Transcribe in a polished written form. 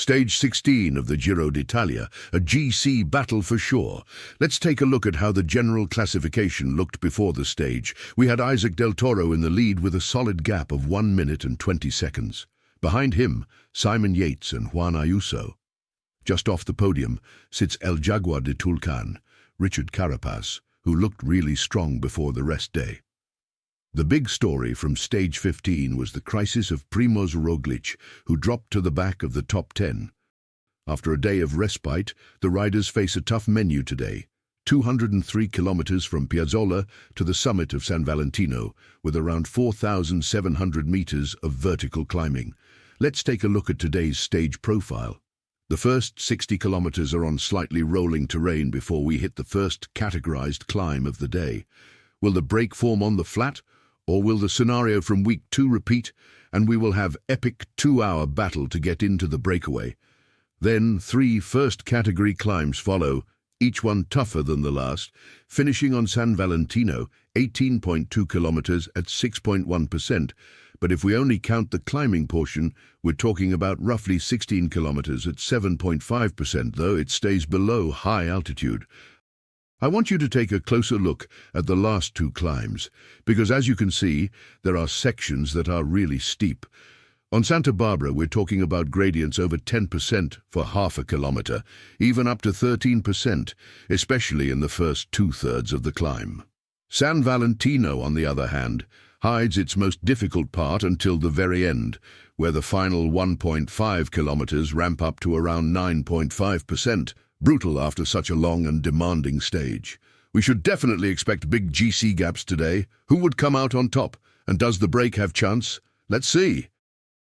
Stage 16 of the Giro d'Italia, a GC battle for sure. Let's take a look at how the general classification looked before the stage. We had Isaac del Toro in the lead with a solid gap of 1 minute and 20 seconds. Behind him, Simon Yates and Juan Ayuso. Just off the podium sits El Jaguar de Tulcan, Richard Carapaz, who looked really strong before the rest day. The big story from stage 15 was the crisis of Primož Roglič, who dropped to the back of the top 10. After a day of respite, the riders face a tough menu today. 203 kilometers from Piazzola to the summit of San Valentino, with around 4,700 meters of vertical climbing. Let's take a look at today's stage profile. The first 60 kilometers are on slightly rolling terrain before we hit the first categorized climb of the day. Will the break form on the flat? Or will the scenario from week 2 repeat, and we will have epic 2-hour battle to get into the breakaway? Then 3 first-category climbs follow, each one tougher than the last, finishing on San Valentino, 18.2 kilometers at 6.1%. But if we only count the climbing portion, we're talking about roughly 16 kilometers at 7.5%, though it stays below high altitude. I want you to take a closer look at the last 2 climbs, because as you can see, there are sections that are really steep. On Santa Barbara, we're talking about gradients over 10% for half a kilometer, even up to 13%, especially in the first 2/3 of the climb. San Valentino, on the other hand, hides its most difficult part until the very end, where the final 1.5 kilometers ramp up to around 9.5%. Brutal after such a long and demanding stage. We should definitely expect big GC gaps today. Who would come out on top? And does the break have chance? Let's see.